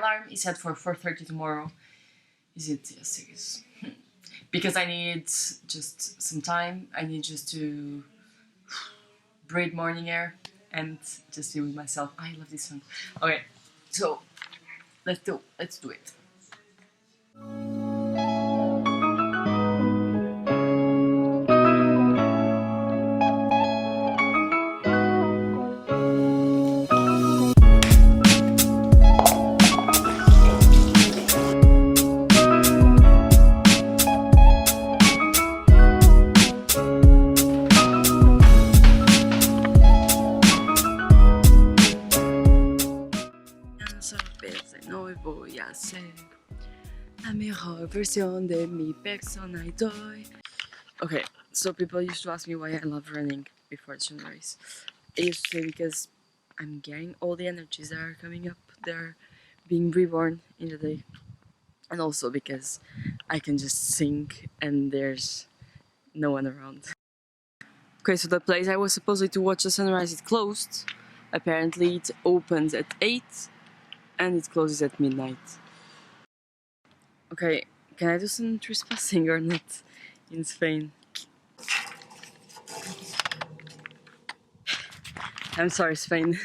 alarm is set for 4:30 tomorrow. Is it? Yes, it is. Because I need just some time. I need just to breathe morning air and just be with myself. I love this song. Okay, so let's do it. Non saper se noi voy a ser la mejor versión de mi persona y doy. Okay, so people used to ask me why I love running before sunrise. I used to say because I'm getting all the energies that are coming up, they're being reborn in the day. And also because I can just sing and there's no one around. Okay, so the place I was supposed to watch the sunrise, it closed. Apparently it opens at 8 and it closes at midnight. Okay, can I do some trespassing or not in Spain? I'm sorry, Spain.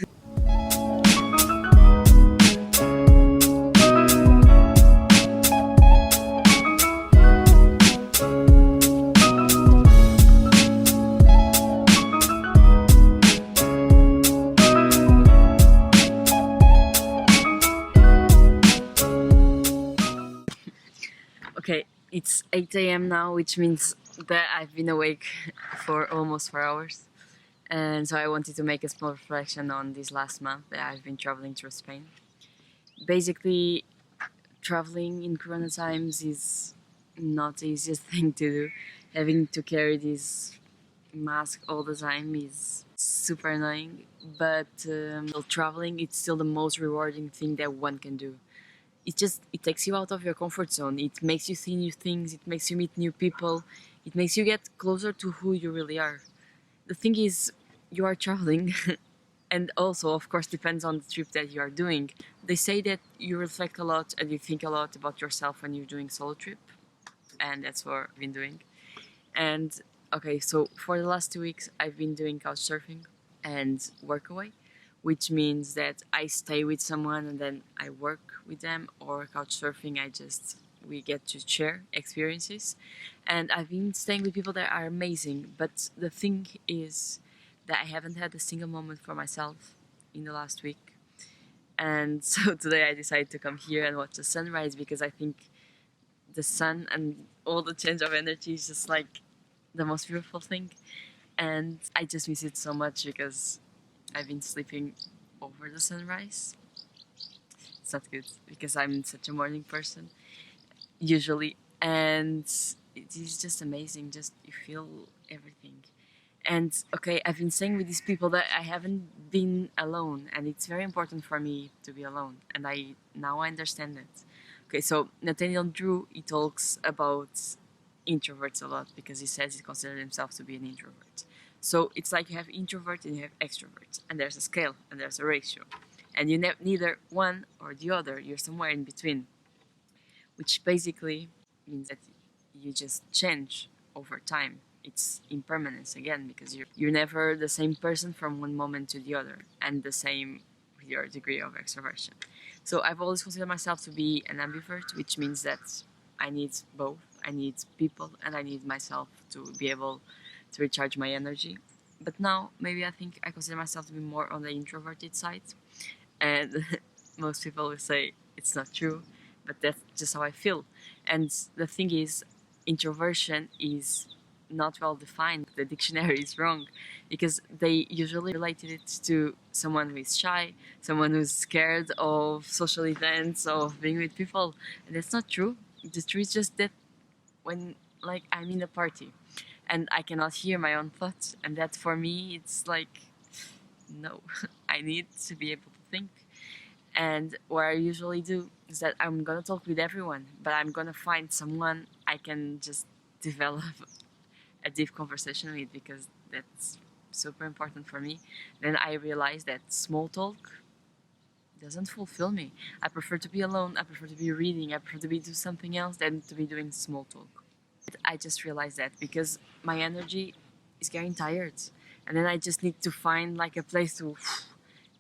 Okay, it's 8 a.m. now, which means that I've been awake for almost 4 hours. And so I wanted to make a small reflection on this last month that I've been traveling through Spain. Basically, traveling in Corona times is not the easiest thing to do. Having to carry this mask all the time is super annoying, but traveling, it's still the most rewarding thing that one can do. It takes you out of your comfort zone. It makes you see new things. It makes you meet new people. It makes you get closer to who you really are. The thing is, you are traveling, and also, of course, depends on the trip that you are doing. They say that you reflect a lot and you think a lot about yourself when you're doing solo trip, and that's what I've been doing. And okay, so for the last 2 weeks, I've been doing couch surfing and workaway, which means that I stay with someone and then I work with them, or couch surfing, we get to share experiences. And I've been staying with people that are amazing, but the thing is that I haven't had a single moment for myself in the last week. And so today I decided to come here and watch the sunrise because I think the sun and all the change of energy is just like the most beautiful thing. And I just miss it so much because I've been sleeping over the sunrise. It's not good because I'm such a morning person usually, and it is just amazing. Just you feel everything. And okay, I've been saying with these people that I haven't been alone, and it's very important for me to be alone. And I understand it. Okay, so Nathaniel Drew, he talks about introverts a lot because he says he considers himself to be an introvert. So it's like you have introvert and you have extrovert, and there's a scale and there's a ratio, and you neither one or the other. You're somewhere in between, which basically means that you just change over time. It's impermanence again because you're never the same person from one moment to the other, and the same with your degree of extroversion. So I've always considered myself to be an ambivert, which means that I need both. I need people and I need myself to be able to recharge my energy. But now maybe I think I consider myself to be more on the introverted side, and most people will say it's not true, but that's just how I feel. And the thing is, introversion is not well defined. The dictionary is wrong because they usually related it to someone who is shy, someone who's scared of social events, of being with people, and that's not true. The truth is just that when like I'm in a party and I cannot hear my own thoughts, and that for me it's like no, I need to be able to think. And what I usually do is that I'm gonna talk with everyone, but I'm gonna find someone I can just develop a deep conversation with because that's super important for me. Then I realized that small talk doesn't fulfill me. I prefer to be alone. I prefer to be reading. I prefer to be doing something else than to be doing small talk. I just realized that because my energy is getting tired, and then I just need to find like a place to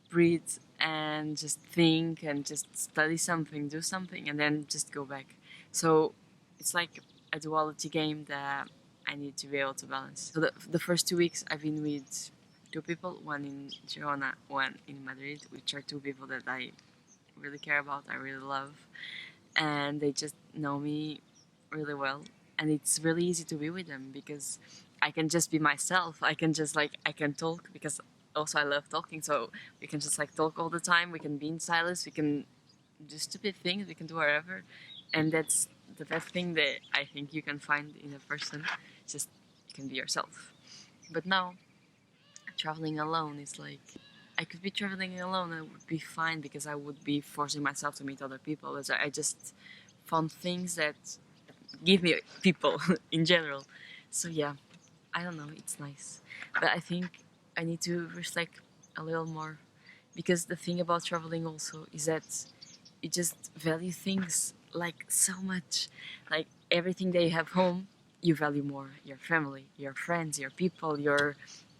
breathe and just think and just study something, do something, and then just go back. So it's like a duality game that I need to be able to balance. So the first 2 weeks I've been with two people, one in Girona, one in Madrid, which are two people that I really care about, I really love, and they just know me really well. And it's really easy to be with them because I can just be myself. I can just like I can talk because also I love talking. So we can just like talk all the time. We can be in silence. We can do stupid things. We can do whatever, and that's the best thing that I think you can find in a person. Just you can be yourself. But now traveling alone is like I could be traveling alone. I would be fine because I would be forcing myself to meet other people. As I just found things that give me people in general. So yeah, I don't know. It's nice, but I think I need to reflect a little more because the thing about traveling also is that you just value things like so much, like everything that you have home. You value more your family, your friends, your people, your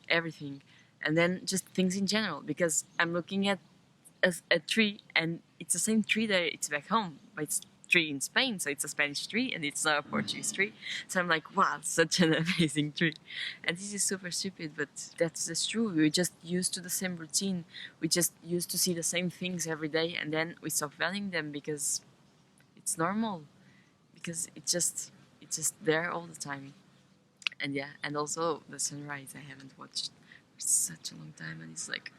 everything, and then just things in general. Because I'm looking at a tree and it's the same tree that it's back home, but it's tree in Spain, so it's a Spanish tree and it's not a Portuguese tree. So I'm like, wow, such an amazing tree. And this is super stupid, but that's just true. We're just used to the same routine. We just used to see the same things every day, and then we stop valuing them because it's normal. Because it's just there all the time. And yeah, and also the sunrise I haven't watched for such a long time, and it's like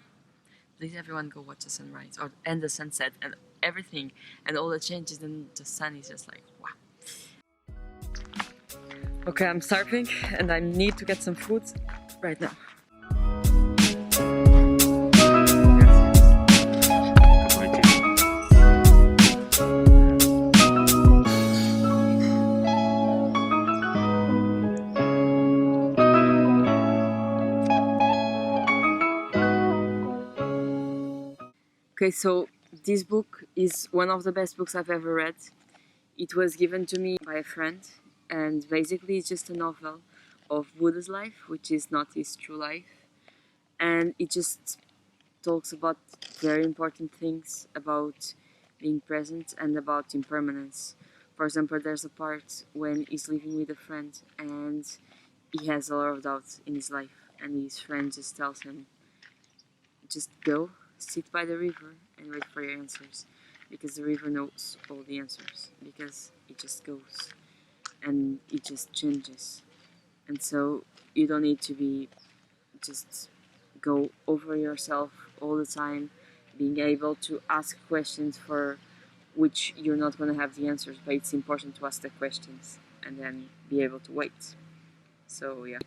please everyone go watch the sunrise or and the sunset and everything and all the changes in the sun is just like wow. Okay, I'm starving and I need to get some food right now. Okay, so this book is one of the best books I've ever read. It was given to me by a friend, and basically it's just a novel of Buddha's life, which is not his true life. And it just talks about very important things about being present and about impermanence. For example, there's a part when he's living with a friend and he has a lot of doubts in his life, and his friend just tells him, just go, sit by the river, and wait for your answers. Because the river knows all the answers, because it just goes and it just changes. And so you don't need to be just go over yourself all the time, being able to ask questions for which you're not going to have the answers, but it's important to ask the questions and then be able to wait. So, yeah.